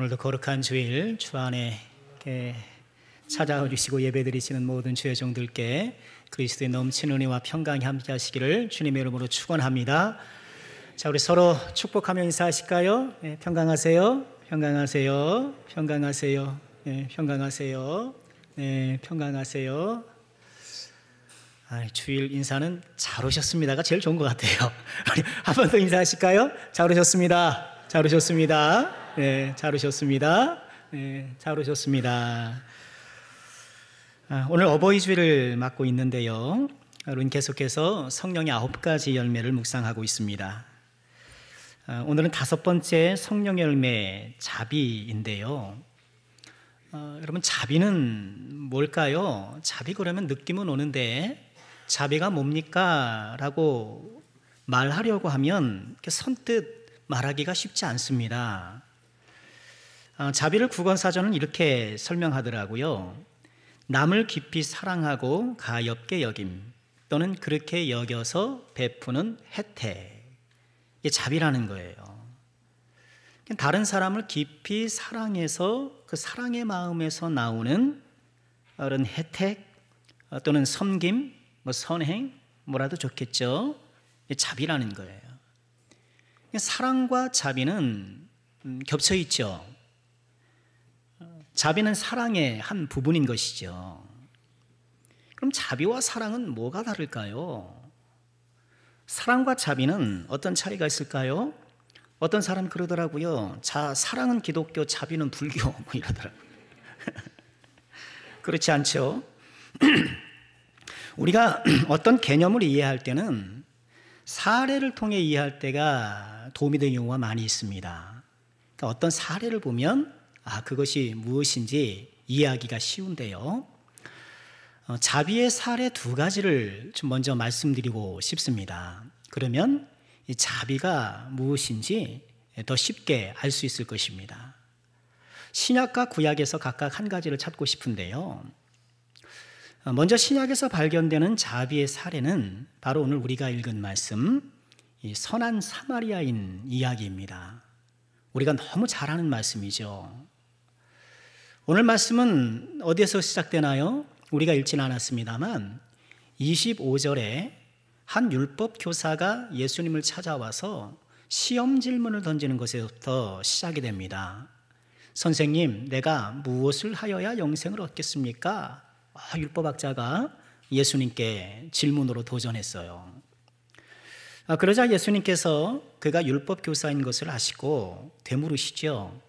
오늘도 거룩한 주일 주 안에 찾아와 주시고 예배드리시는 모든 주의 종들께 그리스도의 넘치는 은혜와 평강이 함께 하시기를 주님의 이름으로 축원합니다. 자, 우리 서로 축복하며 인사하실까요? 네, 평강하세요. 평강하세요. 평강하세요. 네, 평강하세요. 네, 평강하세요. 주일 인사는 잘 오셨습니다가 제일 좋은 것 같아요. 한 번 더 인사하실까요? 잘 오셨습니다. 잘 오셨습니다. 네, 잘 오셨습니다. 네, 잘 오셨습니다. 오늘 어버이 주일을 맞고 있는데요. 우리는 계속해서 성령의 9가지 열매를 묵상하고 있습니다. 오늘은 5번째 성령의 열매 자비인데요. 여러분, 자비는 뭘까요? 자비 그러면 느낌은 오는데 자비가 뭡니까? 라고 말하려고 하면 선뜻 말하기가 쉽지 않습니다. 자비를 국어사전은 이렇게 설명하더라고요. 남을 깊이 사랑하고 가엾게 여김 또는 그렇게 여겨서 베푸는 혜택, 이게 자비라는 거예요. 다른 사람을 깊이 사랑해서 그 사랑의 마음에서 나오는 그런 혜택 또는 섬김, 선행, 뭐라도 좋겠죠. 자비라는 거예요. 사랑과 자비는 겹쳐 있죠. 자비는 사랑의 한 부분인 것이죠. 그럼 자비와 사랑은 뭐가 다를까요? 사랑과 자비는 어떤 차이가 있을까요? 어떤 사람이 그러더라고요. 사랑은 기독교, 자비는 불교, 이러더라고요. 그렇지 않죠? 우리가 어떤 개념을 이해할 때는 사례를 통해 이해할 때가 도움이 되는 경우가 많이 있습니다. 그러니까 어떤 사례를 보면 그것이 무엇인지 이해하기가 쉬운데요. 자비의 사례 2가지를 좀 먼저 말씀드리고 싶습니다. 그러면 이 자비가 무엇인지 더 쉽게 알 수 있을 것입니다. 신약과 구약에서 각각 한 가지를 찾고 싶은데요. 먼저 신약에서 발견되는 자비의 사례는 바로 오늘 우리가 읽은 말씀, 이 선한 사마리아인 이야기입니다. 우리가 너무 잘 아는 말씀이죠. 오늘 말씀은 어디에서 시작되나요? 우리가 읽지는 않았습니다만 25절에 한 율법 교사가 예수님을 찾아와서 시험 질문을 던지는 것에서부터 시작이 됩니다. 선생님, 내가 무엇을 하여야 영생을 얻겠습니까? 율법학자가 예수님께 질문으로 도전했어요. 그러자 예수님께서 그가 율법 교사인 것을 아시고 되물으시죠.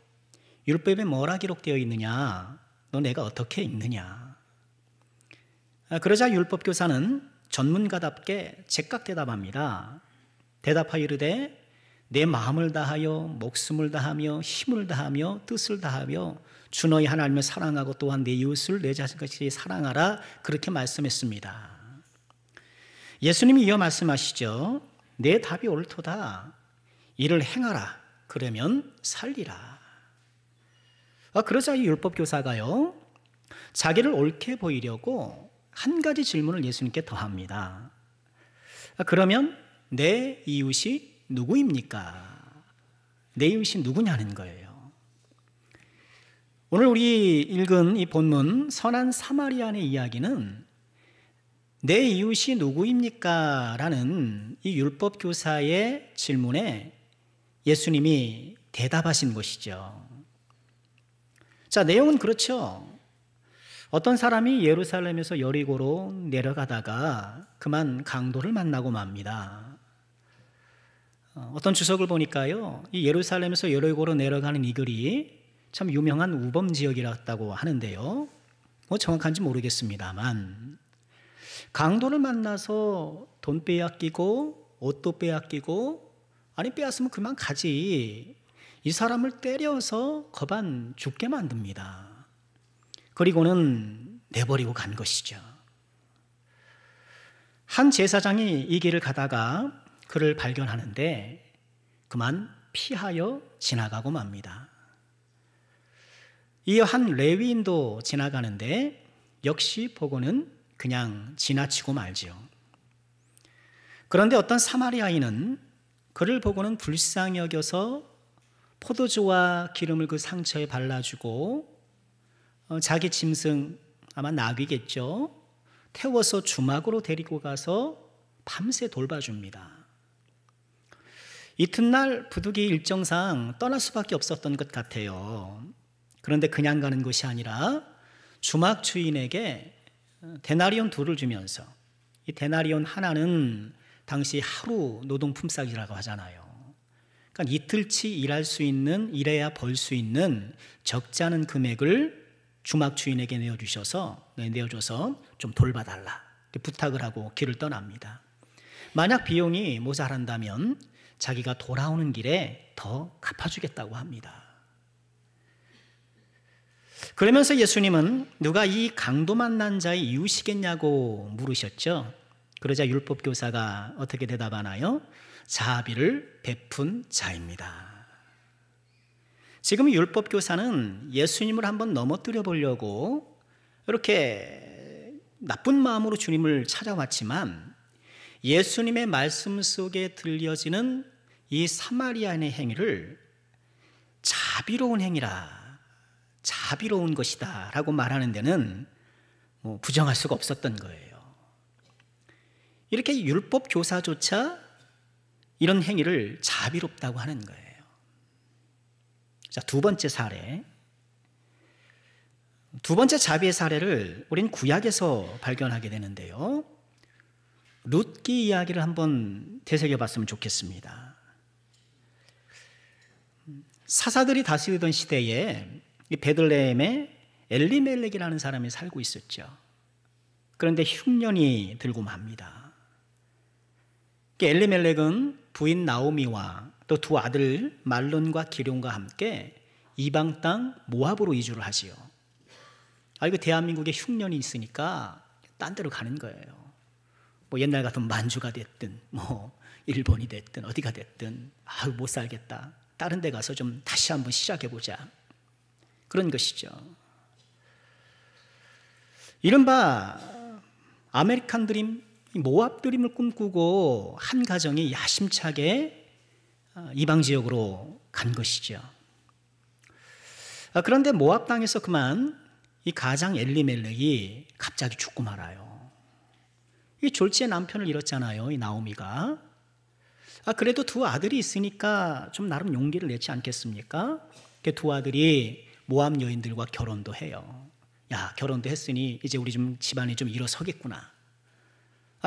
율법에 뭐라 기록되어 있느냐? 너 내가 어떻게 읽느냐? 그러자 율법 교사는 전문가답게 즉각 대답합니다. 대답하여 이르되 내 마음을 다하여 목숨을 다하며 힘을 다하며 뜻을 다하며 주 너희 하나님을 사랑하고 또한 내 이웃을 내 자신같이 사랑하라, 그렇게 말씀했습니다. 예수님이 이어 말씀하시죠. 내 답이 옳도다. 이를 행하라. 그러면 살리라. 그러자 이 율법 교사가요, 자기를 옳게 보이려고 한 가지 질문을 예수님께 더합니다. 그러면 내 이웃이 누구입니까? 내 이웃이 누구냐는 거예요. 오늘 우리 읽은 이 본문 선한 사마리아인의 이야기는 내 이웃이 누구입니까? 라는 이 율법 교사의 질문에 예수님이 대답하신 것이죠. 자, 내용은 그렇죠. 어떤 사람이 예루살렘에서 여리고로 내려가다가 그만 강도를 만나고 맙니다. 어떤 주석을 보니까요, 이 예루살렘에서 여리고로 내려가는 이 길이 참 유명한 우범 지역이라고 하는데요. 정확한지 모르겠습니다만 강도를 만나서 돈 빼앗기고 옷도 빼앗기고, 빼앗으면 그만 가지, 이 사람을 때려서 거반 죽게 만듭니다. 그리고는 내버리고 간 것이죠. 한 제사장이 이 길을 가다가 그를 발견하는데 그만 피하여 지나가고 맙니다. 이어 한 레위인도 지나가는데 역시 보고는 그냥 지나치고 말지요. 그런데 어떤 사마리아인은 그를 보고는 불쌍히 여겨서 포도주와 기름을 그 상처에 발라주고 자기 짐승, 아마 나귀겠죠, 태워서 주막으로 데리고 가서 밤새 돌봐줍니다. 이튿날 부득이 일정상 떠날 수밖에 없었던 것 같아요. 그런데 그냥 가는 것이 아니라 주막 주인에게 데나리온 2를 주면서, 이 데나리온 하나는 당시 하루 노동 품삯이라고 하잖아요. 그러니까 이틀치 일할 수 있는, 일해야 벌 수 있는 적지 않은 금액을 주막 주인에게 내어줘서 좀 돌봐달라 부탁을 하고 길을 떠납니다. 만약 비용이 모자란다면 자기가 돌아오는 길에 더 갚아주겠다고 합니다. 그러면서 예수님은 누가 이 강도 만난 자의 이웃이겠냐고 물으셨죠. 그러자 율법교사가 어떻게 대답하나요? 자비를 베푼 자입니다. 지금 율법교사는 예수님을 한번 넘어뜨려 보려고 이렇게 나쁜 마음으로 주님을 찾아왔지만, 예수님의 말씀 속에 들려지는 이 사마리아인의 행위를 자비로운 행위라, 자비로운 것이다 라고 말하는 데는 부정할 수가 없었던 거예요. 이렇게 율법 교사조차 이런 행위를 자비롭다고 하는 거예요. 자, 2번째 사례. 2번째 자비의 사례를 우린 구약에서 발견하게 되는데요. 룻기 이야기를 한번 되새겨봤으면 좋겠습니다. 사사들이 다스리던 시대에 이 베들레헴에 엘리멜렉이라는 사람이 살고 있었죠. 그런데 흉년이 들고 맙니다. 엘리멜렉은 부인 나오미와 또 2 아들 말론과 기럝과 함께 이방 땅 모압으로 이주를 하지요. 이거 대한민국에 흉년이 있으니까 딴 데로 가는 거예요. 옛날 같은 만주가 됐든 일본이 됐든 어디가 됐든 못 살겠다, 다른 데 가서 좀 다시 한번 시작해보자, 그런 것이죠. 이른바 아메리칸 드림, 모압 드림을 꿈꾸고 한 가정이 야심차게 이방 지역으로 간 것이죠. 그런데 모압 땅에서 그만 이 가장 엘리멜렉이 갑자기 죽고 말아요. 이 졸지에 남편을 잃었잖아요, 이 나오미가. 그래도 2 아들이 있으니까 좀 나름 용기를 내지 않겠습니까? 2 아들이 모압 여인들과 결혼도 해요. 야, 결혼도 했으니 이제 우리 좀 집안이 좀 일어서겠구나.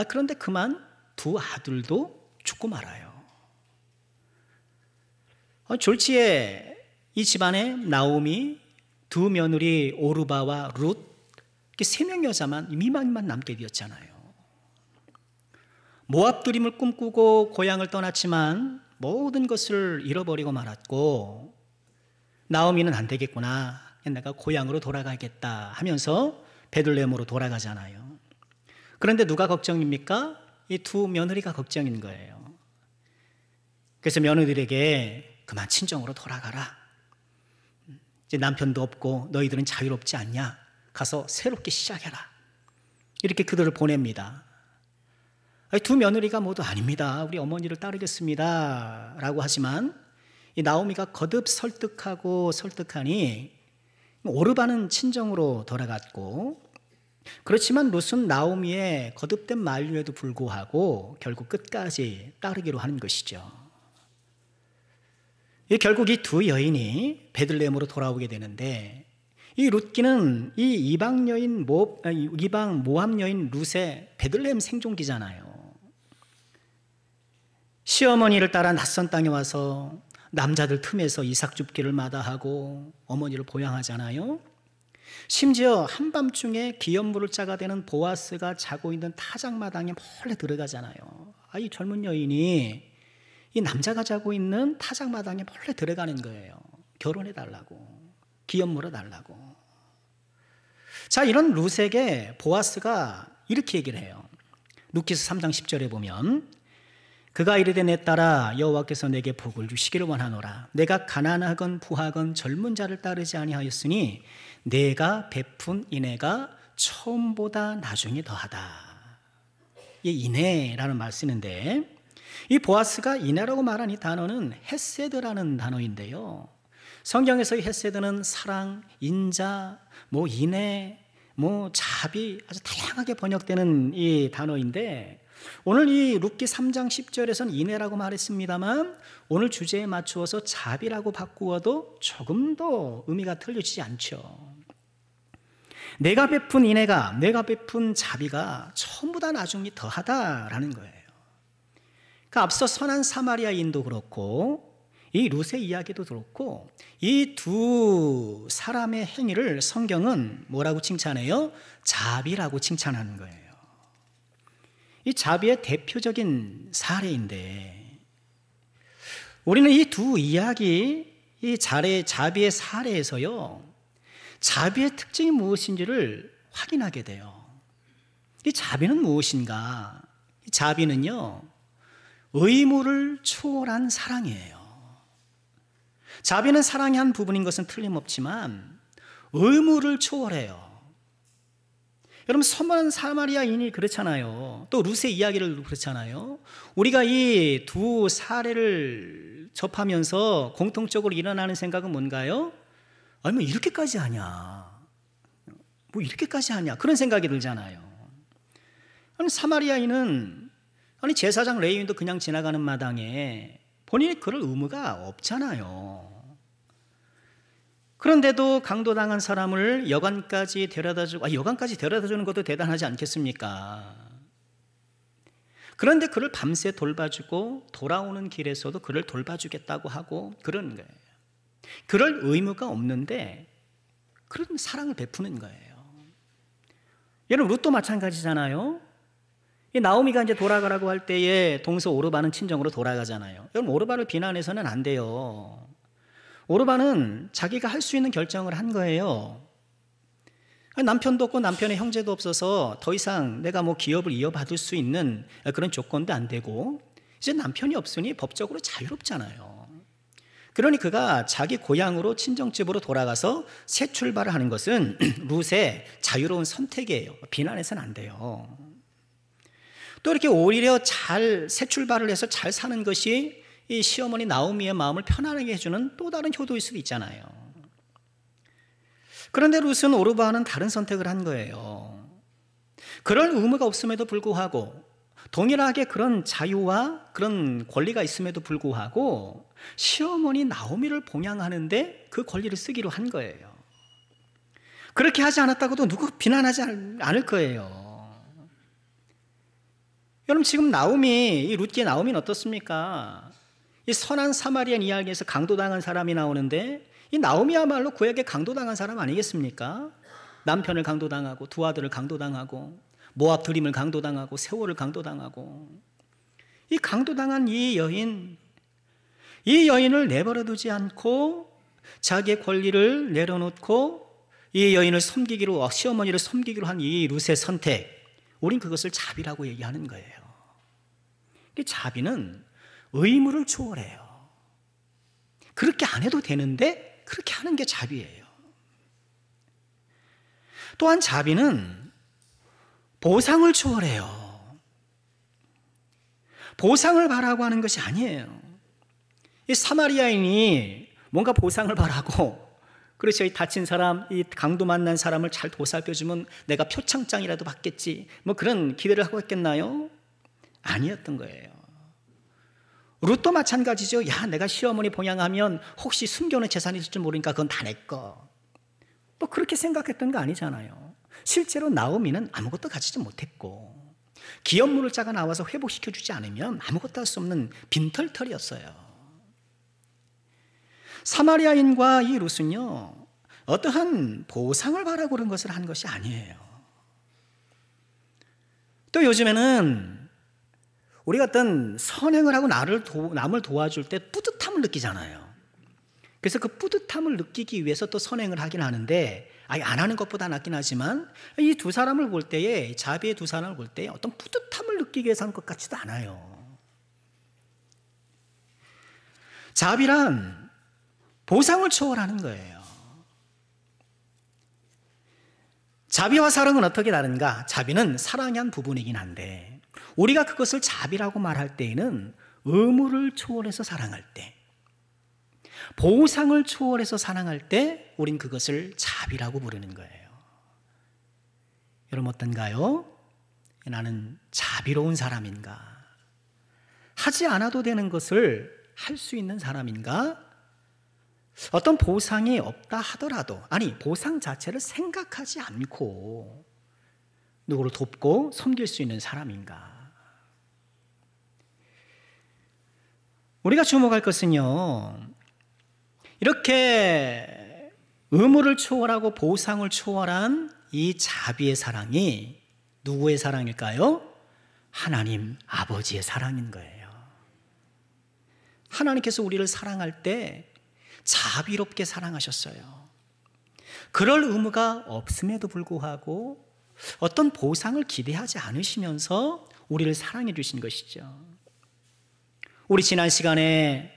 그런데 그만 2 아들도 죽고 말아요. 졸지에 이 집안에 나오미, 2 며느리 오르바와 룻, 3명 여자만, 미망만 남게 되었잖아요. 모압 드림을 꿈꾸고 고향을 떠났지만 모든 것을 잃어버리고 말았고, 나오미는 안 되겠구나, 내가 고향으로 돌아가겠다 하면서 베들레헴으로 돌아가잖아요. 그런데 누가 걱정입니까? 이 2 며느리가 걱정인 거예요. 그래서 며느리에게 그만 친정으로 돌아가라, 이제 남편도 없고 너희들은 자유롭지 않냐, 가서 새롭게 시작해라, 이렇게 그들을 보냅니다. 2 며느리가 모두 아닙니다, 우리 어머니를 따르겠습니다 라고 하지만, 이 나오미가 거듭 설득하니 오르바는 친정으로 돌아갔고, 그렇지만 룻은 나오미의 거듭된 만류에도 불구하고 결국 끝까지 따르기로 하는 것이죠. 결국 이 2 여인이 베들레헴으로 돌아오게 되는데, 이 룻기는 이 이방 모압 여인 룻의 베들레헴 생존기잖아요. 시어머니를 따라 낯선 땅에 와서 남자들 틈에서 이삭 줍기를 마다하고 어머니를 보양하잖아요. 심지어 한밤중에 기업물을 짜가 되는 보아스가 자고 있는 타작마당에 몰래 들어가잖아요. 이 젊은 여인이 이 남자가 자고 있는 타작마당에 몰래 들어가는 거예요. 결혼해달라고, 기업 물어달라고. 자, 이런 룻에게 보아스가 이렇게 얘기를 해요. 룻기서 3장 10절에 보면, 그가 이르되 내 딸아, 여호와께서 내게 복을 주시기를 원하노라. 내가 가난하건 부하건 젊은 자를 따르지 아니하였으니 내가 베푼 인애가 처음보다 나중에 더하다. 이 인애라는 말 쓰는데, 이 보아스가 이내라고 말한 이 단어는 헤세드라는 단어인데요. 성경에서의 헤세드는 사랑, 인자, 인애, 자비, 아주 다양하게 번역되는 이 단어인데, 오늘 이 룻기 3장 10절에서는 인애라고 말했습니다만 오늘 주제에 맞추어서 자비라고 바꾸어도 조금 더 의미가 틀려지지 않죠. 내가 베푼 인애가, 내가 베푼 자비가 전부 다 나중에 더하다라는 거예요. 그러니까 앞서 선한 사마리아인도 그렇고 이 룻의 이야기도 그렇고 이 두 사람의 행위를 성경은 뭐라고 칭찬해요? 자비라고 칭찬하는 거예요. 이 자비의 대표적인 사례인데, 우리는 이 두 이야기, 이 자비의 사례에서요, 자비의 특징이 무엇인지를 확인하게 돼요. 이 자비는 무엇인가? 이 자비는요, 의무를 초월한 사랑이에요. 자비는 사랑의 한 부분인 것은 틀림없지만 의무를 초월해요. 여러분, 선한 사마리아인이 그렇잖아요. 또 룻의 이야기를 그렇잖아요. 우리가 이 두 사례를 접하면서 공통적으로 일어나는 생각은 뭔가요? 아니, 이렇게까지 하냐? 이렇게까지 하냐? 그런 생각이 들잖아요. 아니, 사마리아인은, 제사장 레위인도 그냥 지나가는 마당에 본인이 그럴 의무가 없잖아요. 그런데도 강도당한 사람을 여관까지 데려다주고, 여관까지 데려다주는 것도 대단하지 않겠습니까? 그런데 그를 밤새 돌봐주고 돌아오는 길에서도 그를 돌봐주겠다고 하고 그러는 거예요. 그럴 의무가 없는데 그런 사랑을 베푸는 거예요. 여러분, 룻도 마찬가지잖아요. 이 나오미가 이제 돌아가라고 할 때에 동서 오르바는 친정으로 돌아가잖아요. 여러분, 오르바를 비난해서는 안 돼요. 오르바는 자기가 할 수 있는 결정을 한 거예요. 남편도 없고 남편의 형제도 없어서 더 이상 내가 기업을 이어받을 수 있는 그런 조건도 안 되고, 이제 남편이 없으니 법적으로 자유롭잖아요. 그러니 그가 자기 고향으로 친정집으로 돌아가서 새 출발을 하는 것은 룻의 자유로운 선택이에요. 비난해서는 안 돼요. 또 이렇게 오히려 새 출발을 해서 잘 사는 것이 이 시어머니 나오미의 마음을 편안하게 해주는 또 다른 효도일 수도 있잖아요. 그런데 룻은 오르바와는 다른 선택을 한 거예요. 그럴 의무가 없음에도 불구하고, 동일하게 그런 자유와 그런 권리가 있음에도 불구하고 시어머니 나오미를 봉양하는데 그 권리를 쓰기로 한 거예요. 그렇게 하지 않았다고도 누구 비난하지 않을 거예요. 여러분, 지금 이 룻기의 나오미는 어떻습니까? 이 선한 사마리안 이야기에서 강도당한 사람이 나오는데, 이 나오미야말로 구약에 강도당한 사람 아니겠습니까? 남편을 강도당하고 두 아들을 강도당하고 모압 드림을 강도당하고 세월을 강도당하고, 이 강도당한 이 여인을 내버려두지 않고 자기의 권리를 내려놓고 이 여인을 섬기기로, 시어머니를 섬기기로 한 이 룻의 선택, 우린 그것을 자비라고 얘기하는 거예요. 이 자비는 의무를 초월해요. 그렇게 안 해도 되는데 그렇게 하는 게 자비예요. 또한 자비는 보상을 초월해요. 보상을 바라고 하는 것이 아니에요. 이 사마리아인이 뭔가 보상을 바라고, 그렇죠, 이 다친 사람, 이 강도 만난 사람을 잘 보살펴주면 내가 표창장이라도 받겠지, 그런 기대를 하고 있겠나요? 아니었던 거예요. 룻도 마찬가지죠. 야, 내가 시어머니 봉양하면 혹시 숨겨놓은 재산이 있을 줄 모르니까 그건 다 내 거. 그렇게 생각했던 거 아니잖아요. 실제로 나오미는 아무것도 가지지 못했고, 기업물자가 나와서 회복시켜주지 않으면 아무것도 할 수 없는 빈털털이었어요. 사마리아인과 이 룻은요, 어떠한 보상을 바라고 그런 것을 한 것이 아니에요. 또 요즘에는 우리가 어떤 선행을 하고 남을 도와줄 때 뿌듯함을 느끼잖아요. 그래서 그 뿌듯함을 느끼기 위해서 또 선행을 하긴 하는데, 안 하는 것보다 낫긴 하지만 이 두 사람을 볼 때에, 자비의 두 사람을 볼 때에 어떤 뿌듯함을 느끼기 위해서 한 것 같지도 않아요. 자비란 보상을 초월하는 거예요. 자비와 사랑은 어떻게 다른가? 자비는 사랑의 한 부분이긴 한데, 우리가 그것을 자비라고 말할 때에는 의무를 초월해서 사랑할 때, 보상을 초월해서 사랑할 때 우린 그것을 자비라고 부르는 거예요. 여러분 어떤가요? 나는 자비로운 사람인가? 하지 않아도 되는 것을 할 수 있는 사람인가? 어떤 보상이 없다 하더라도, 아니 보상 자체를 생각하지 않고 누구를 돕고 섬길 수 있는 사람인가? 우리가 주목할 것은요, 이렇게 의무를 초월하고 보상을 초월한 이 자비의 사랑이 누구의 사랑일까요? 하나님 아버지의 사랑인 거예요. 하나님께서 우리를 사랑할 때 자비롭게 사랑하셨어요. 그럴 의무가 없음에도 불구하고 어떤 보상을 기대하지 않으시면서 우리를 사랑해 주신 것이죠. 우리 지난 시간에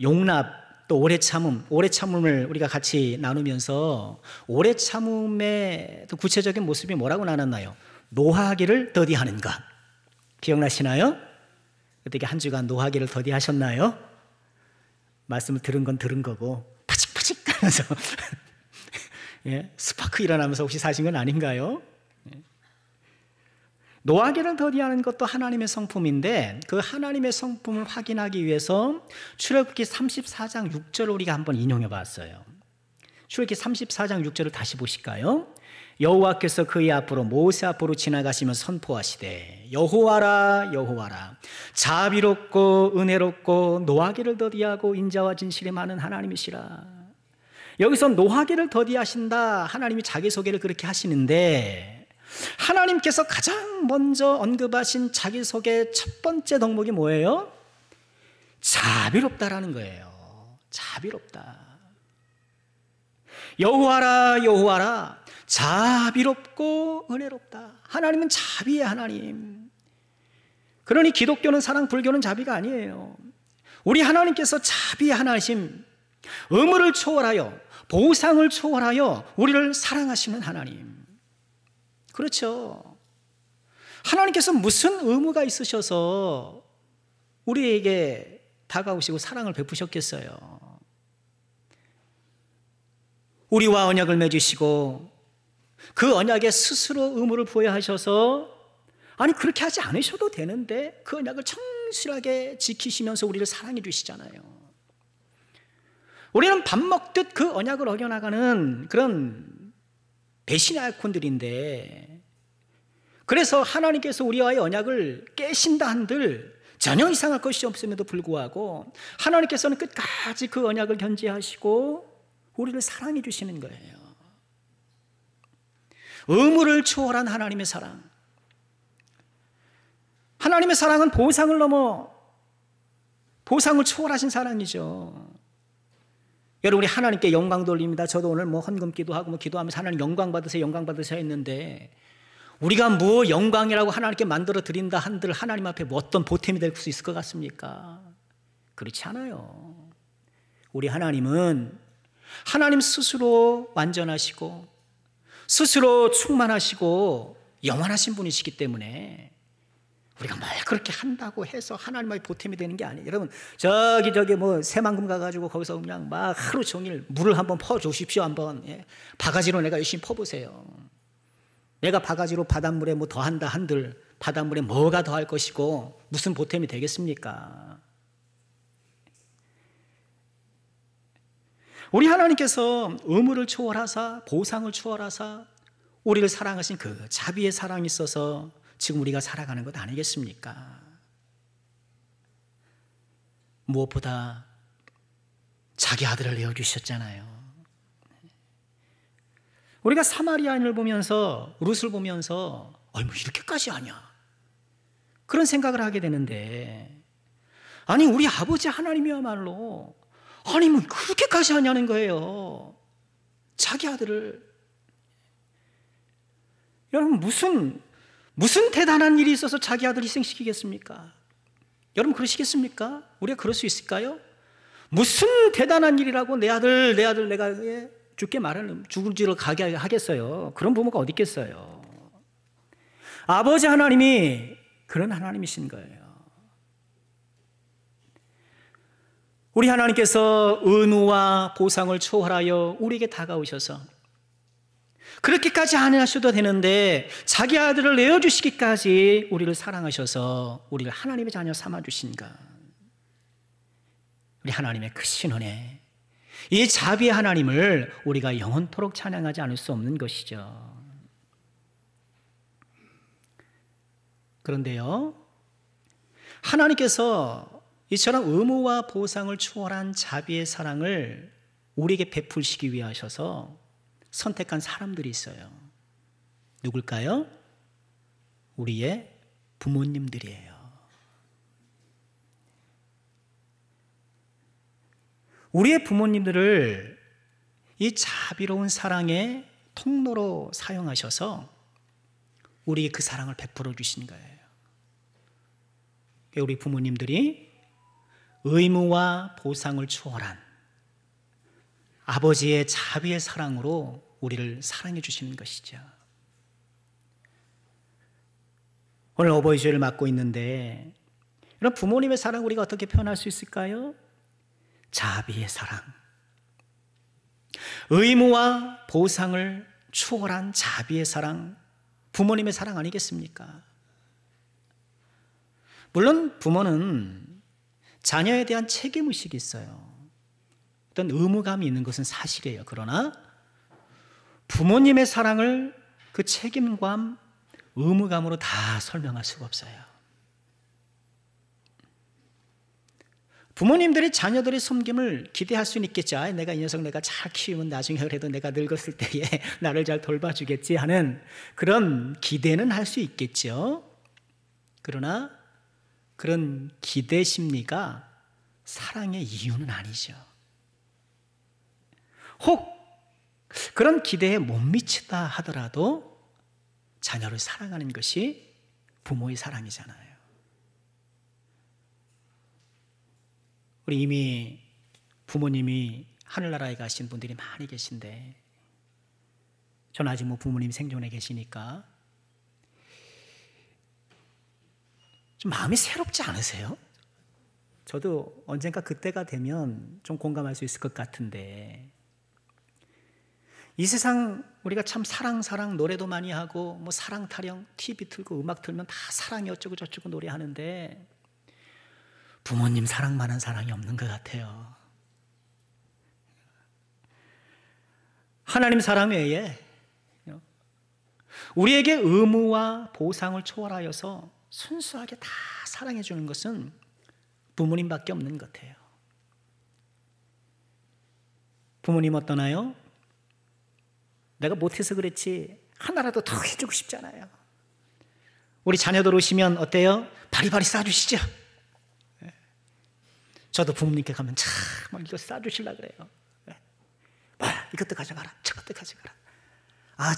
용납 또 오래 참음을 우리가 같이 나누면서 오래 참음의 구체적인 모습이 뭐라고 나눴나요? 노하기를 더디하는 것. 기억나시나요? 어떻게 한 주간 노하기를 더디하셨나요? 말씀을 들은 건 들은 거고 파직파직 하면서 예, 스파크 일어나면서 혹시 사신 건 아닌가요? 노하기를 더디하는 것도 하나님의 성품인데 그 하나님의 성품을 확인하기 위해서 출애굽기 34장 6절을 우리가 한번 인용해 봤어요. 출애굽기 34장 6절을 다시 보실까요? 여호와께서 그의 앞으로 모세 앞으로 지나가시며 선포하시되 여호와라 여호와라 자비롭고 은혜롭고 노하기를 더디하고 인자와 진실이 많은 하나님이시라. 여기서 노하기를 더디하신다, 하나님이 자기소개를 그렇게 하시는데 하나님께서 가장 먼저 언급하신 자기소개의 첫 번째 덕목이 뭐예요? 자비롭다라는 거예요. 자비롭다. 여호와라 여호와라 자비롭고 은혜롭다. 하나님은 자비의 하나님. 그러니 기독교는 사랑, 불교는 자비가 아니에요. 우리 하나님께서 자비의 하나님, 의무를 초월하여 보상을 초월하여 우리를 사랑하시는 하나님. 그렇죠. 하나님께서 무슨 의무가 있으셔서 우리에게 다가오시고 사랑을 베푸셨겠어요. 우리와 언약을 맺으시고 그 언약에 스스로 의무를 부여하셔서, 아니 그렇게 하지 않으셔도 되는데 그 언약을 성실하게 지키시면서 우리를 사랑해 주시잖아요. 우리는 밥 먹듯 그 언약을 어겨나가는 그런 배신의 아이콘들인데, 그래서 하나님께서 우리와의 언약을 깨신다 한들 전혀 이상할 것이 없음에도 불구하고 하나님께서는 끝까지 그 언약을 견지하시고 우리를 사랑해 주시는 거예요. 의무를 초월한 하나님의 사랑. 하나님의 사랑은 보상을 넘어 보상을 초월하신 사랑이죠. 여러분, 우리 하나님께 영광 돌립니다. 저도 오늘 헌금 기도하고 기도하면서 하나님 영광 받으세요, 영광 받으세요 했는데, 우리가 뭐 영광이라고 하나님께 만들어 드린다 한들 하나님 앞에 뭐 어떤 보탬이 될 수 있을 것 같습니까? 그렇지 않아요. 우리 하나님은 하나님 스스로 완전하시고 스스로 충만하시고 영원하신 분이시기 때문에 우리가 뭘 그렇게 한다고 해서 하나님의 보탬이 되는 게 아니에요. 여러분, 저기 새만금 가가지고 거기서 그냥 막 하루 종일 물을 한번 퍼주십시오. 한번 바가지로 내가 열심히 퍼보세요. 내가 바가지로 바닷물에 뭐 더한다 한들 바닷물에 뭐가 더할 것이고 무슨 보탬이 되겠습니까? 우리 하나님께서 의무를 초월하사 보상을 초월하사 우리를 사랑하신 그 자비의 사랑이 있어서 지금 우리가 살아가는 것 아니겠습니까? 무엇보다 자기 아들을 내어주셨잖아요. 우리가 사마리아인을 보면서, 룻을 보면서 뭐 이렇게까지 하냐, 그런 생각을 하게 되는데, 아니 우리 아버지 하나님이야말로 아니 뭐 그렇게까지 하냐는 거예요. 자기 아들을. 여러분, 무슨 대단한 일이 있어서 자기 아들을 희생시키겠습니까? 여러분 그러시겠습니까? 우리가 그럴 수 있을까요? 무슨 대단한 일이라고 내 아들 내가 죽게 말하는, 죽을지로 가게 하겠어요? 그런 부모가 어디 있겠어요? 아버지 하나님이 그런 하나님이신 거예요. 우리 하나님께서 의무와 보상을 초월하여 우리에게 다가오셔서 그렇게까지 안 하셔도 되는데 자기 아들을 내어주시기까지 우리를 사랑하셔서 우리를 하나님의 자녀 삼아주신가. 우리 하나님의 크신 은혜, 이 자비의 하나님을 우리가 영원토록 찬양하지 않을 수 없는 것이죠. 그런데요, 하나님께서 이처럼 의무와 보상을 초월한 자비의 사랑을 우리에게 베풀시기 위해 하셔서 선택한 사람들이 있어요. 누굴까요? 우리의 부모님들이에요. 우리의 부모님들을 이 자비로운 사랑의 통로로 사용하셔서 우리에게 그 사랑을 베풀어 주신 거예요. 우리 부모님들이 의무와 보상을 초월한 아버지의 자비의 사랑으로 우리를 사랑해 주시는 것이죠. 오늘 어버이 주일을 맞고 있는데 이런 부모님의 사랑 우리가 어떻게 표현할 수 있을까요? 자비의 사랑, 의무와 보상을 초월한 자비의 사랑, 부모님의 사랑 아니겠습니까? 물론 부모는 자녀에 대한 책임의식이 있어요. 어떤 의무감이 있는 것은 사실이에요. 그러나 부모님의 사랑을 그 책임감, 의무감으로 다 설명할 수가 없어요. 부모님들이 자녀들의 섬김을 기대할 수는 있겠죠. 내가 이 녀석 내가 잘 키우면 나중에 그래도 내가 늙었을 때에 나를 잘 돌봐주겠지 하는 그런 기대는 할 수 있겠죠. 그러나 그런 기대 심리가 사랑의 이유는 아니죠. 혹 그런 기대에 못 미치다 하더라도 자녀를 사랑하는 것이 부모의 사랑이잖아요. 우리 이미 부모님이 하늘나라에 가신 분들이 많이 계신데 저는 아직 부모님이 생존해 계시니까 좀 마음이 새롭지 않으세요? 저도 언젠가 그때가 되면 좀 공감할 수 있을 것 같은데 이 세상 우리가 참 사랑 노래도 많이 하고 사랑 타령 TV 틀고 음악 틀면 다 사랑이 어쩌고 저쩌고 노래하는데 부모님 사랑만한 사랑이 없는 것 같아요. 하나님 사랑 외에 우리에게 의무와 보상을 초월하여서 순수하게 다 사랑해 주는 것은 부모님밖에 없는 것 같아요. 부모님 어떠나요? 내가 못해서 그렇지 하나라도 더 해주고 싶잖아요. 우리 자녀들 오시면 어때요? 바리바리 싸주시죠? 저도 부모님께 가면 참 이거 싸주시려고 그래요. 이것도 가져가라, 저것도 가져가라.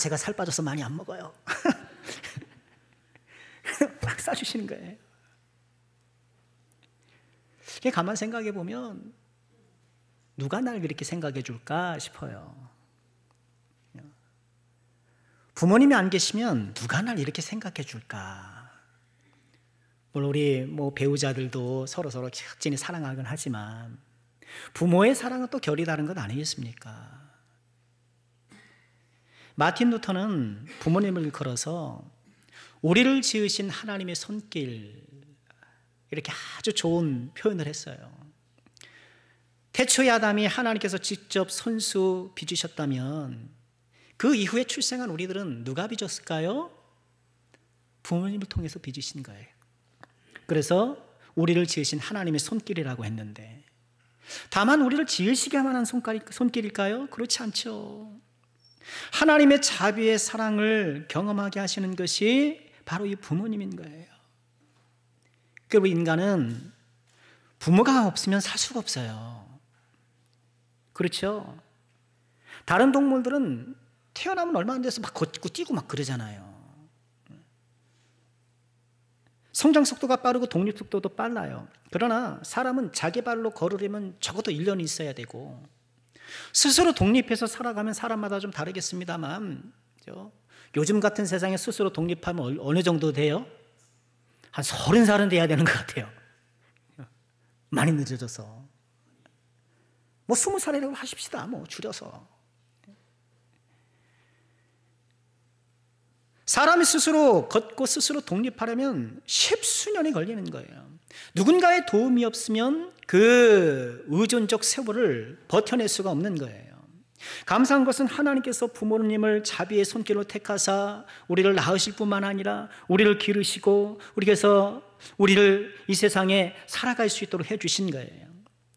제가 살 빠져서 많이 안 먹어요. 막 싸주시는 거예요. 가만 생각해 보면 누가 날 그렇게 생각해 줄까 싶어요. 부모님이 안 계시면 누가 날 이렇게 생각해 줄까? 물론 우리 배우자들도 서로 각진히 사랑하긴 하지만 부모의 사랑은 또 결이 다른 것 아니겠습니까? 마틴 루터는 부모님을 일컬어서 우리를 지으신 하나님의 손길 이렇게 아주 좋은 표현을 했어요. 태초의 아담이 하나님께서 직접 손수 빚으셨다면 그 이후에 출생한 우리들은 누가 빚었을까요? 부모님을 통해서 빚으신 거예요. 그래서 우리를 지으신 하나님의 손길이라고 했는데 다만 우리를 지으시게만 한 손길일까요? 그렇지 않죠. 하나님의 자비의 사랑을 경험하게 하시는 것이 바로 이 부모님인 거예요. 그리고 인간은 부모가 없으면 살 수가 없어요. 그렇죠? 다른 동물들은 태어나면 얼마 안 돼서 막 걷고 뛰고 막 그러잖아요. 성장 속도가 빠르고 독립 속도도 빨라요. 그러나 사람은 자기 발로 걸으려면 적어도 1년이 있어야 되고 스스로 독립해서 살아가면 사람마다 좀 다르겠습니다만 요즘 같은 세상에 스스로 독립하면 어느 정도 돼요? 한 30살은 돼야 되는 것 같아요. 많이 늦어져서. 뭐 20살이라고 하십시다. 뭐 줄여서. 사람이 스스로 걷고 스스로 독립하려면 십수년이 걸리는 거예요. 누군가의 도움이 없으면 그 의존적 세월을 버텨낼 수가 없는 거예요. 감사한 것은 하나님께서 부모님을 자비의 손길로 택하사 우리를 낳으실 뿐만 아니라 우리를 기르시고 우리를 이 세상에 살아갈 수 있도록 해주신 거예요.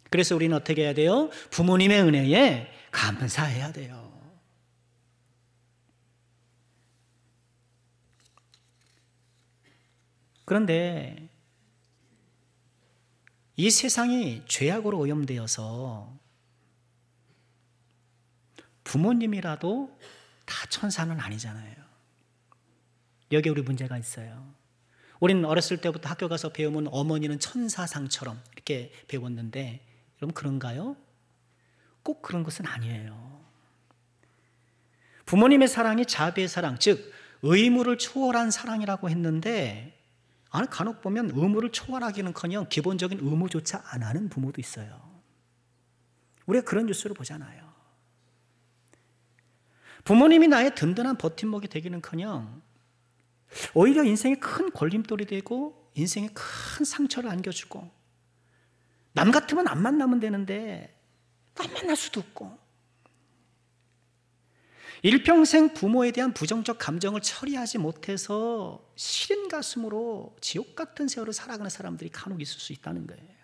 그래서 우리는 어떻게 해야 돼요? 부모님의 은혜에 감사해야 돼요. 그런데 이 세상이 죄악으로 오염되어서 부모님이라도 다 천사는 아니잖아요. 여기 우리 문제가 있어요. 우리는 어렸을 때부터 학교 가서 배우면 어머니는 천사상처럼 이렇게 배웠는데 여러분 그런가요? 꼭 그런 것은 아니에요. 부모님의 사랑이 자비의 사랑, 즉 의무를 초월한 사랑이라고 했는데 간혹 보면 의무를 초월하기는커녕 기본적인 의무조차 안 하는 부모도 있어요. 우리가 그런 뉴스를 보잖아요. 부모님이 나의 든든한 버팀목이 되기는커녕 오히려 인생에 큰 걸림돌이 되고 인생에 큰 상처를 안겨주고 남 같으면 안 만나면 되는데 안 만날 수도 없고 일평생 부모에 대한 부정적 감정을 처리하지 못해서 시린 가슴으로 지옥 같은 세월을 살아가는 사람들이 간혹 있을 수 있다는 거예요.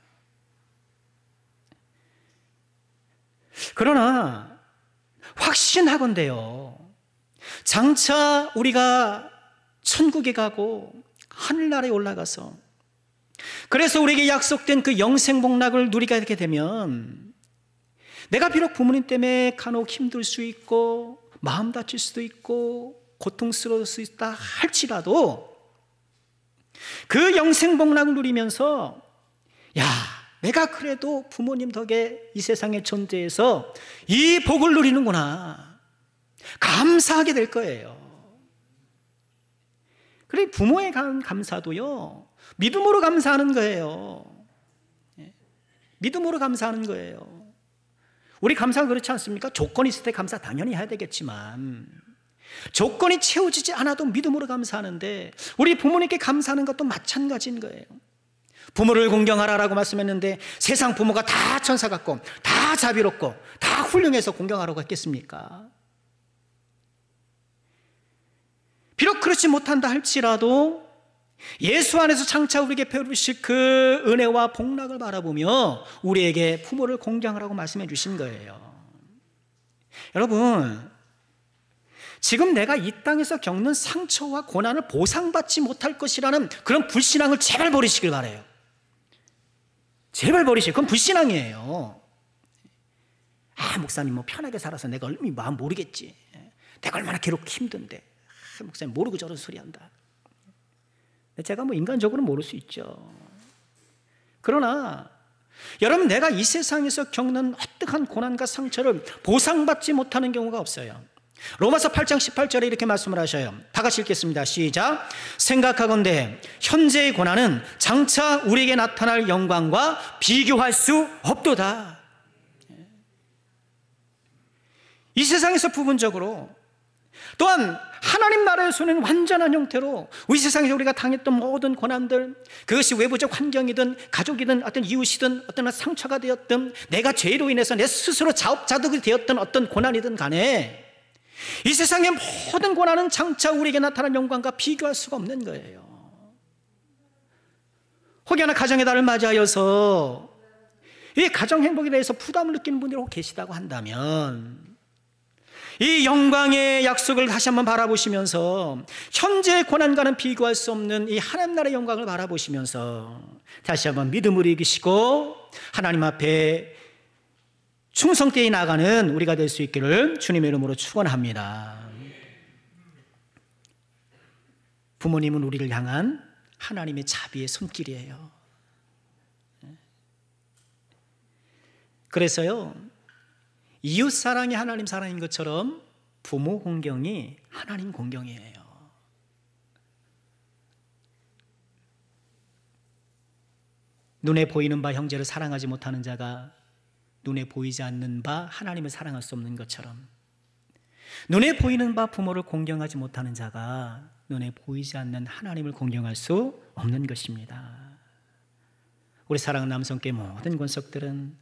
그러나 확신하건대요, 장차 우리가 천국에 가고 하늘나라에 올라가서 그래서 우리에게 약속된 그 영생 복락을 누리게 되면 내가 비록 부모님 때문에 간혹 힘들 수 있고 마음 다칠 수도 있고 고통스러울 수 있다 할지라도 그 영생 복락을 누리면서 야, 내가 그래도 부모님 덕에 이 세상에 존재해서 이 복을 누리는구나 감사하게 될 거예요. 그래 부모에 대한 감사도요 믿음으로 감사하는 거예요. 믿음으로 감사하는 거예요. 우리 감사가 그렇지 않습니까? 조건이 있을 때 감사 당연히 해야 되겠지만 조건이 채워지지 않아도 믿음으로 감사하는데 우리 부모님께 감사하는 것도 마찬가지인 거예요. 부모를 공경하라라고 말씀했는데 세상 부모가 다 천사 같고 다 자비롭고 다 훌륭해서 공경하라고 했겠습니까? 비록 그렇지 못한다 할지라도 예수 안에서 장차 우리에게 베푸실 그 은혜와 복락을 바라보며 우리에게 부모를 공경하라고 말씀해 주신 거예요. 여러분, 지금 내가 이 땅에서 겪는 상처와 고난을 보상받지 못할 것이라는 그런 불신앙을 제발 버리시길 바라요. 제발 버리시고, 그건 불신앙이에요. 목사님 뭐 편하게 살아서 내가 얼마나 마음 모르겠지. 내가 얼마나 괴롭고 힘든데. 목사님 모르고 저런 소리 한다. 제가 뭐 인간적으로 모를 수 있죠. 그러나 여러분, 내가 이 세상에서 겪는 헛되한 고난과 상처를 보상받지 못하는 경우가 없어요. 로마서 8장 18절에 이렇게 말씀을 하셔요. 다 같이 읽겠습니다. 시작. 생각하건대 현재의 고난은 장차 우리에게 나타날 영광과 비교할 수 없도다. 이 세상에서 부분적으로 또한 하나님 나라에서는 완전한 형태로 우리 세상에서 우리가 당했던 모든 고난들, 그것이 외부적 환경이든 가족이든 어떤 이웃이든 어떤 상처가 되었든 내가 죄로 인해서 내 스스로 자업자득이 되었던 어떤 고난이든 간에 이 세상의 모든 고난은 장차 우리에게 나타난 영광과 비교할 수가 없는 거예요. 혹여나 가정의 달을 맞이하여서 이 가정 행복에 대해서 부담을 느끼는 분들이 혹 계시다고 한다면 이 영광의 약속을 다시 한번 바라보시면서 현재의 고난과는 비교할 수 없는 이 하나님 나라의 영광을 바라보시면서 다시 한번 믿음으로 이기시고 하나님 앞에 충성되이 나가는 우리가 될 수 있기를 주님의 이름으로 축원합니다. 부모님은 우리를 향한 하나님의 자비의 손길이에요. 그래서요, 이웃 사랑이 하나님 사랑인 것처럼 부모 공경이 하나님 공경이에요. 눈에 보이는 바 형제를 사랑하지 못하는 자가 눈에 보이지 않는 바 하나님을 사랑할 수 없는 것처럼 눈에 보이는 바 부모를 공경하지 못하는 자가 눈에 보이지 않는 하나님을 공경할 수 없는 것입니다. 우리 사랑하는 남성께 모든 권속들은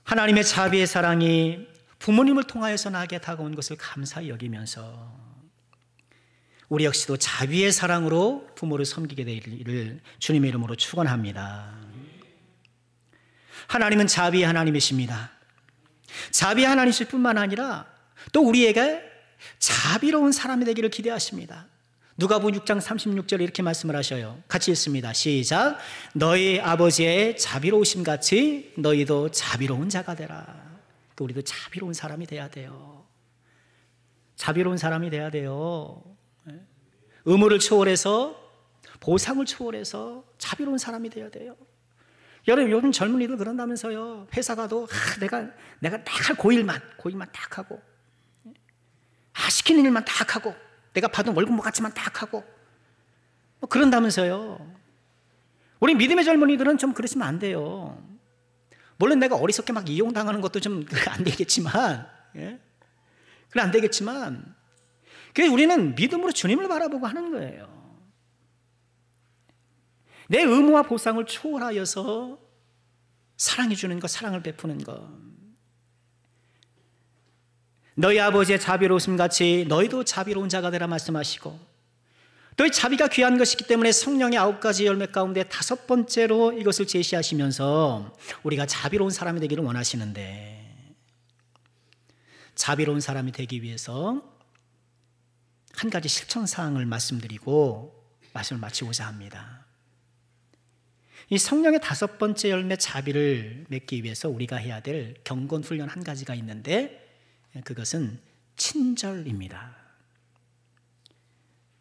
하나님의 자비의 사랑이 부모님을 통하여서 나에게 다가온 것을 감사히 여기면서 우리 역시도 자비의 사랑으로 부모를 섬기게 되기를 주님의 이름으로 축원합니다. 하나님은 자비의 하나님이십니다. 자비의 하나님이실 뿐만 아니라 또 우리에게 자비로운 사람이 되기를 기대하십니다. 누가복음 6장 36절에 이렇게 말씀을 하셔요. 같이 읽습니다. 시작. 너희 아버지의 자비로우심 같이 너희도 자비로운 자가 되라. 우리도 자비로운 사람이 돼야 돼요. 자비로운 사람이 돼야 돼요. 의무를 초월해서 보상을 초월해서 자비로운 사람이 돼야 돼요. 여러분 요즘 젊은이들 그런다면서요. 회사 가도 내가 딱 할 고일만 딱 하고 시키는 일만 딱 하고 내가 받은 월급 같지만 딱 하고 그런다면서요. 우리 믿음의 젊은이들은 좀 그러시면 안 돼요. 물론 내가 어리석게 막 이용당하는 것도 좀 안 되겠지만, 그래 안 되겠지만, 그래서 우리는 믿음으로 주님을 바라보고 하는 거예요. 내 의무와 보상을 초월하여서 사랑해 주는 것, 사랑을 베푸는 것. 너희 아버지의 자비로우심 같이 너희도 자비로운 자가 되라 말씀하시고, 또 이 자비가 귀한 것이기 때문에 성령의 9가지 열매 가운데 5번째로 이것을 제시하시면서 우리가 자비로운 사람이 되기를 원하시는데, 자비로운 사람이 되기 위해서 한 가지 실천사항을 말씀드리고 말씀을 마치고자 합니다. 이 성령의 5번째 열매 자비를 맺기 위해서 우리가 해야 될 경건 훈련 한 가지가 있는데, 그것은 친절입니다.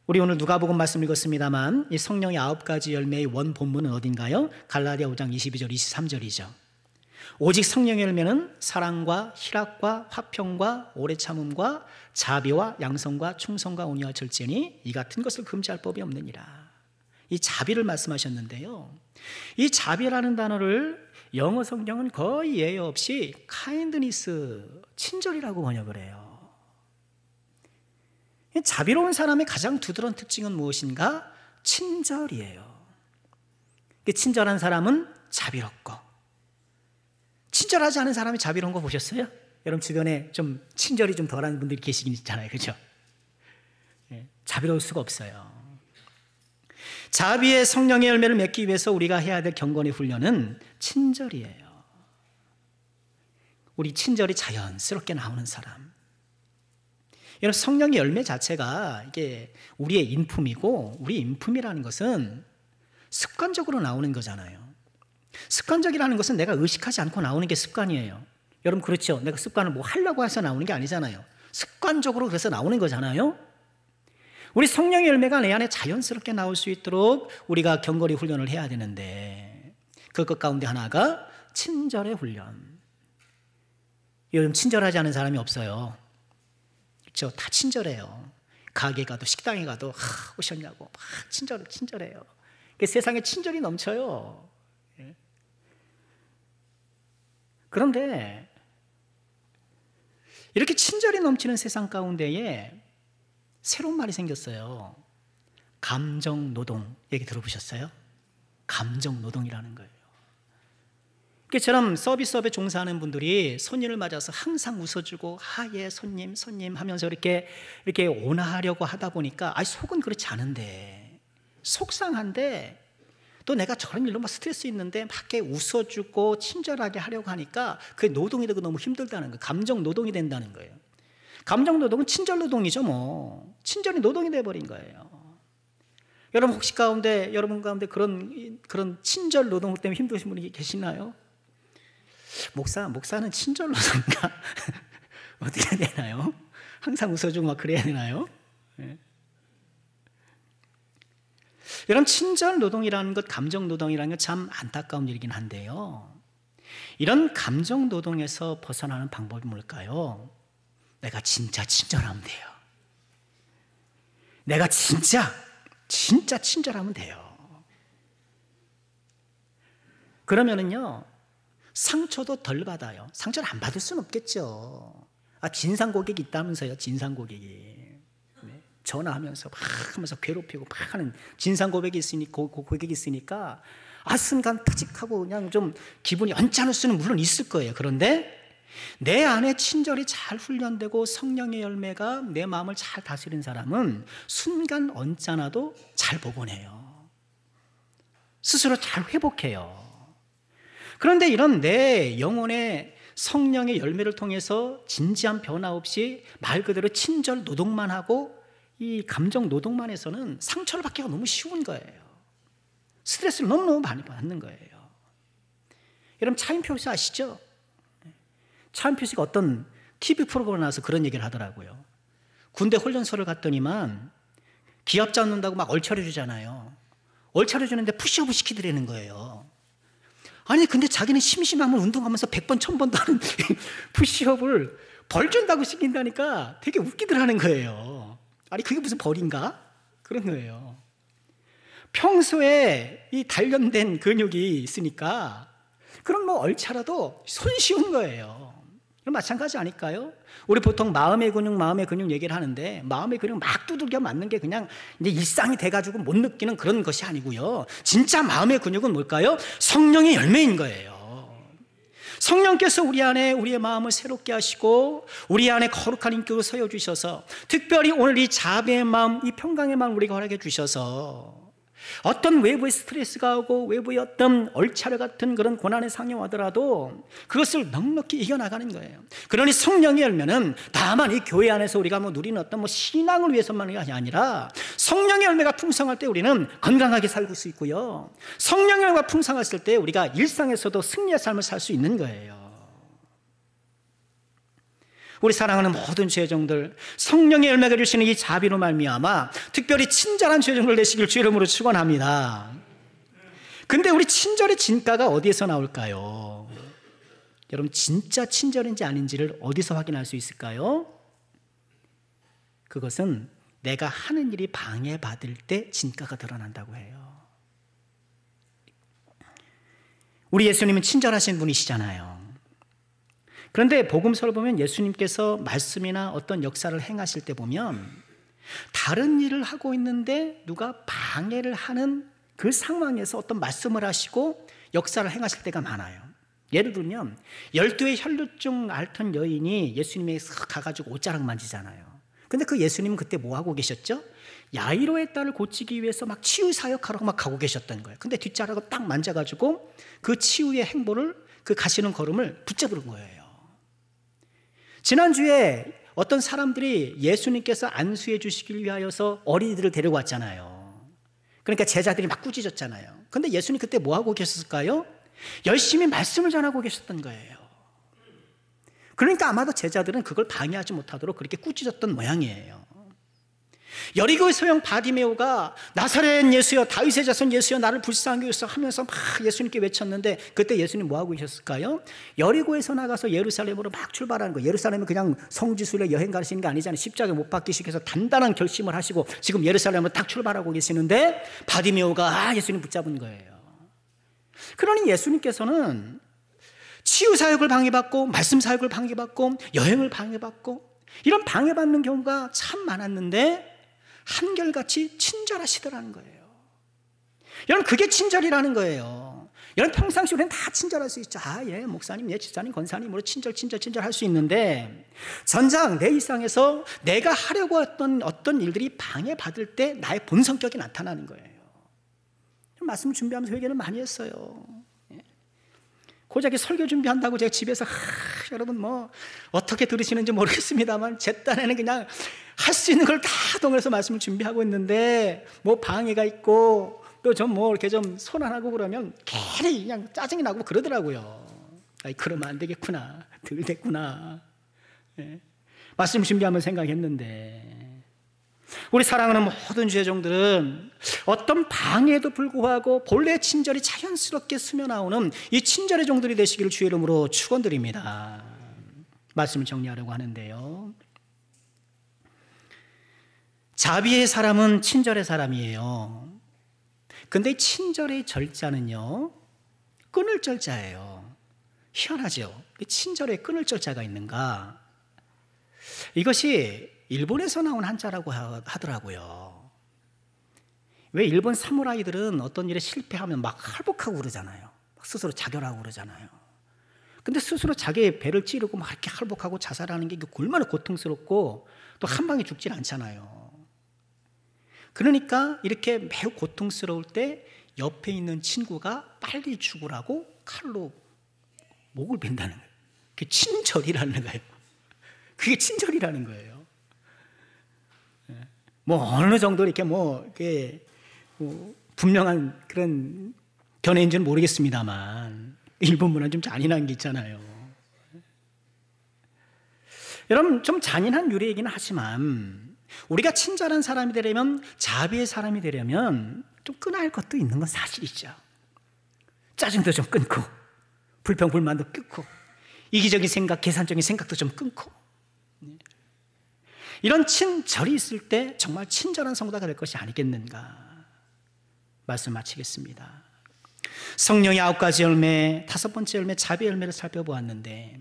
우리 오늘 누가복음 말씀 읽었습니다만 이 성령의 9가지 열매의 원 본문은 어딘가요? 갈라디아 5장 22절 23절이죠. 오직 성령의 열매는 사랑과 희락과 화평과 오래 참음과 자비와 양성과 충성과 온유와 절제니 이 같은 것을 금지할 법이 없느니라. 이 자비를 말씀하셨는데요. 이 자비라는 단어를 영어 성경은 거의 예외 없이 kindness, 친절이라고 번역을 해요. 자비로운 사람의 가장 두드러운 특징은 무엇인가? 친절이에요. 친절한 사람은 자비롭고, 친절하지 않은 사람이 자비로운 거 보셨어요? 여러분 주변에 좀 친절이 좀 덜한 분들이 계시긴 있잖아요. 그렇죠? 자비로울 수가 없어요. 자비의 성령의 열매를 맺기 위해서 우리가 해야 될 경건의 훈련은 친절이에요. 우리 친절이 자연스럽게 나오는 사람. 여러분 성령의 열매 자체가 이게 우리의 인품이고, 우리 인품이라는 것은 습관적으로 나오는 거잖아요. 습관적이라는 것은 내가 의식하지 않고 나오는 게 습관이에요. 여러분 그렇죠? 내가 습관을 뭐 하려고 해서 나오는 게 아니잖아요. 습관적으로 그래서 나오는 거잖아요. 우리 성령의 열매가 내 안에 자연스럽게 나올 수 있도록 우리가 경건의 훈련을 해야 되는데, 그것 가운데 하나가 친절의 훈련. 요즘 친절하지 않은 사람이 없어요. 그렇죠? 다 친절해요. 가게 가도 식당에 가도 오셨냐고 막 친절해요. 세상에 친절이 넘쳐요. 그런데 이렇게 친절이 넘치는 세상 가운데에 새로운 말이 생겼어요. 감정노동. 얘기 들어보셨어요? 감정노동이라는 거예요. 저처럼 서비스업에 종사하는 분들이 손님을 맞아서 항상 웃어주고 예 손님 하면서 이렇게 온화하려고 하다 보니까 속은 그렇지 않은데, 속상한데 또 내가 저런 일로 막 스트레스 있는데 막 이렇게 웃어주고 친절하게 하려고 하니까 그게 노동이 되고 너무 힘들다는 거예요. 감정 노동이 된다는 거예요. 감정 노동은 친절 노동이죠. 뭐 친절이 노동이 돼버린 거예요. 여러분 혹시 여러분 가운데 그런 친절 노동 때문에 힘드신 분이 계시나요? 목사는 친절 노동인가? 어떻게 해야 되나요? 항상 웃어주고 막 그래야 되나요? 여러분 친절 노동이라는 것, 감정 노동이라는 것 참 안타까운 일이긴 한데요. 이런 감정 노동에서 벗어나는 방법이 뭘까요? 내가 진짜 친절하면 돼요. 내가 진짜 친절하면 돼요. 그러면은요, 상처도 덜 받아요. 상처를 안 받을 수는 없겠죠. 진상 고객이 있다면서요. 진상 고객이. 네. 전화하면서 막 하면서 괴롭히고 막 하는 진상 고객이 있으니까 순간 타직하고 그냥 좀 기분이 언짢을 수는 물론 있을 거예요. 그런데 내 안에 친절이 잘 훈련되고 성령의 열매가 내 마음을 잘 다스리는 사람은 순간 언짢아도 잘 복원해요. 스스로 잘 회복해요. 그런데 이런 내 영혼의 성령의 열매를 통해서 진지한 변화 없이 말 그대로 친절 노동만 하고 이 감정 노동만 해서는 상처를 받기가 너무 쉬운 거예요. 스트레스를 너무너무 많이 받는 거예요. 여러분 차인표 씨 아시죠? 차인표 씨가 어떤 TV 프로그램에 나와서 그런 얘기를 하더라고요. 군대 훈련소를 갔더니만 기합 잡는다고 막 얼차려 주잖아요. 얼차려 주는데 푸시업을 시키더라는 거예요. 근데 자기는 심심하면 운동하면서 100번, 1000번도 하는 푸시업을 벌 준다고 시킨다니까 되게 웃기더라는 거예요. 그게 무슨 벌인가? 그런 거예요. 평소에 이 단련된 근육이 있으니까 그럼 얼차려도 손쉬운 거예요. 마찬가지 아닐까요? 우리 보통 마음의 근육 얘기를 하는데 마음의 근육 막 두들겨 맞는 게 그냥 이제 일상이 돼가지고 못 느끼는 그런 것이 아니고요. 진짜 마음의 근육은 뭘까요? 성령의 열매인 거예요. 성령께서 우리 안에 우리의 마음을 새롭게 하시고 우리 안에 거룩한 인격을 서여주셔서 특별히 오늘 이 자비의 마음, 이 평강의 마음 우리가 허락해 주셔서 어떤 외부의 스트레스가 오고 외부의 어떤 얼차려 같은 그런 고난의 상용하더라도 그것을 넉넉히 이겨나가는 거예요. 그러니 성령의 열매는 다만 이 교회 안에서 우리가 누리는 어떤 신앙을 위해서만이 아니라 성령의 열매가 풍성할 때 우리는 건강하게 살고 수 있고요. 성령의 열매가 풍성했을 때 우리가 일상에서도 승리의 삶을 살 수 있는 거예요. 우리 사랑하는 모든 죄종들, 성령의 열매가 주시는 이 자비로 말미암아 특별히 친절한 죄종들 되시길 주 이름으로 축원합니다. 근데 우리 친절의 진가가 어디에서 나올까요? 여러분 진짜 친절인지 아닌지를 어디서 확인할 수 있을까요? 그것은 내가 하는 일이 방해받을 때 진가가 드러난다고 해요. 우리 예수님은 친절하신 분이시잖아요. 그런데 복음서를 보면 예수님께서 말씀이나 어떤 역사를 행하실 때 보면 다른 일을 하고 있는데 누가 방해를 하는 그 상황에서 어떤 말씀을 하시고 역사를 행하실 때가 많아요. 예를 들면 12의 혈루증 앓던 여인이 예수님에게 가가지고 옷자락 만지잖아요. 근데 그 예수님은 그때 뭐 하고 계셨죠? 야이로의 딸을 고치기 위해서 막 치유 사역하러 막 가고 계셨던 거예요. 근데 뒷자락을 딱 만져가지고 그 치유의 행보를 그 가시는 걸음을 붙잡은 거예요. 지난주에 어떤 사람들이 예수님께서 안수해 주시길 위하여서 어린이들을 데리고 왔잖아요. 그러니까 제자들이 막 꾸짖었잖아요. 근데 예수님 그때 뭐 하고 계셨을까요? 열심히 말씀을 전하고 계셨던 거예요. 그러니까 아마도 제자들은 그걸 방해하지 못하도록 그렇게 꾸짖었던 모양이에요. 여리고의 소형 바디메오가 나사렛 예수여, 다윗의 자손 예수여, 나를 불쌍히 여기소 하면서 막 예수님께 외쳤는데 그때 예수님 뭐 하고 계셨을까요? 여리고에서 나가서 예루살렘으로 막 출발하는 거예요. 예루살렘은 그냥 성지순례 여행 가시는 게 아니잖아요. 십자가에 못 박히시기 위해서 단단한 결심을 하시고 지금 예루살렘으로 딱 출발하고 계시는데 바디메오가 예수님 붙잡은 거예요. 그러니 예수님께서는 치유 사역을 방해받고 말씀 사역을 방해받고 여행을 방해받고 이런 방해받는 경우가 참 많았는데 한결같이 친절하시더라는 거예요. 여러분 그게 친절이라는 거예요. 여러분 평상시 우리는 다 친절할 수 있죠. 예, 목사님, 예, 집사님, 권사님으로 친절 할 수 있는데 전장 내 일상에서 내가 하려고 했던 어떤 일들이 방해받을 때 나의 본 성격이 나타나는 거예요. 말씀 준비하면서 회개를 많이 했어요. 고작이 설교 준비한다고 제가 집에서 여러분 뭐 어떻게 들으시는지 모르겠습니다만 제 딴에는 그냥 할 수 있는 걸 다 동원해서 말씀을 준비하고 있는데 뭐 방해가 있고 또 좀 뭐 이렇게 좀 손 안 하고 그러면 괜히 그냥 짜증이 나고 그러더라고요. 그러면 안 되겠구나, 덜 됐구나. 예. 말씀 준비하면 생각했는데 우리 사랑하는 모든 죄종들은 어떤 방해에도 불구하고 본래 친절이 자연스럽게 스며나오는 이 친절의 종들이 되시기를 주의 이름으로 축원드립니다. 말씀을 정리하려고 하는데요. 자비의 사람은 친절의 사람이에요. 근데 친절의 절자는요, 끊을 절자예요. 희한하죠. 친절에 끊을 절자가 있는가? 이것이 일본에서 나온 한자라고 하더라고요. 왜 일본 사무라이들은 어떤 일에 실패하면 막 할복하고 그러잖아요. 막 스스로 자결하고 그러잖아요. 근데 스스로 자기의 배를 찌르고 막 이렇게 할복하고 자살하는 게 얼마나 고통스럽고 또 한 방에 죽진 않잖아요. 그러니까 이렇게 매우 고통스러울 때 옆에 있는 친구가 빨리 죽으라고 칼로 목을 벤다는 거예요. 그게 친절이라는 거예요. 그게 친절이라는 거예요. 뭐 어느 정도 이렇게 이게 분명한 그런 견해인지는 모르겠습니다만 일본 문화는 좀 잔인한 게 있잖아요. 여러분, 좀 잔인한 유래이긴 하지만 우리가 친절한 사람이 되려면, 자비의 사람이 되려면 좀 끊어야 할 것도 있는 건 사실이죠. 짜증도 좀 끊고, 불평 불만도 끊고, 이기적인 생각, 계산적인 생각도 좀 끊고, 이런 친절이 있을 때 정말 친절한 성도가 될 것이 아니겠는가. 말씀 마치겠습니다. 성령의 9가지 열매, 5번째 열매 자비 열매를 살펴보았는데,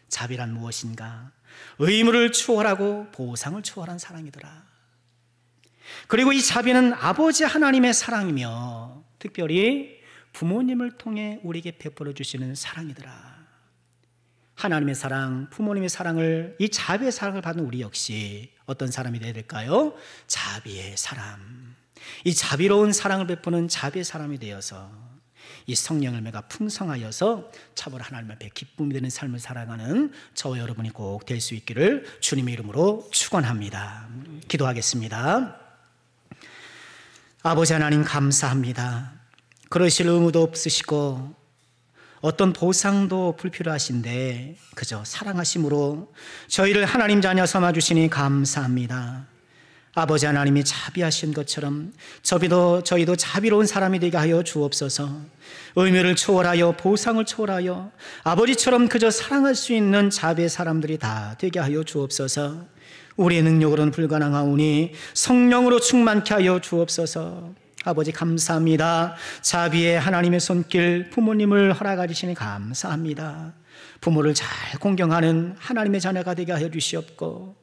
자비란 무엇인가? 의무를 추월하고 보상을 추월한 사랑이더라. 그리고 이 자비는 아버지 하나님의 사랑이며 특별히 부모님을 통해 우리에게 베풀어 주시는 사랑이더라. 하나님의 사랑, 부모님의 사랑을, 이 자비의 사랑을 받는 우리 역시 어떤 사람이 되어야 될까요? 자비의 사람. 이 자비로운 사랑을 베푸는 자비의 사람이 되어서 이 성령 열매가 풍성하여서 참으로 하나님 앞에 기쁨이 되는 삶을 살아가는 저와 여러분이 꼭 될 수 있기를 주님의 이름으로 축원합니다. 기도하겠습니다. 아버지 하나님, 감사합니다. 그러실 의무도 없으시고 어떤 보상도 불필요하신데 그저 사랑하심으로 저희를 하나님 자녀 삼아주시니 감사합니다. 아버지 하나님이 자비하신 것처럼 저희도 자비로운 사람이 되게 하여 주옵소서. 의무를 초월하여 보상을 초월하여 아버지처럼 그저 사랑할 수 있는 자비의 사람들이 다 되게 하여 주옵소서. 우리의 능력으로는 불가능하오니 성령으로 충만케 하여 주옵소서. 아버지 감사합니다. 자비의 하나님의 손길, 부모님을 허락하 주시니 감사합니다. 부모를 잘 공경하는 하나님의 자녀가 되게 하여 주시옵고,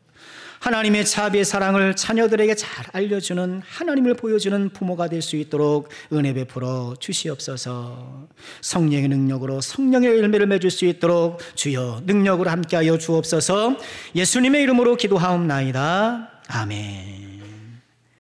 하나님의 자비의 사랑을 자녀들에게 잘 알려주는, 하나님을 보여주는 부모가 될 수 있도록 은혜 베풀어 주시옵소서. 성령의 능력으로 성령의 열매를 맺을 수 있도록 주여 능력으로 함께하여 주옵소서. 예수님의 이름으로 기도하옵나이다. 아멘.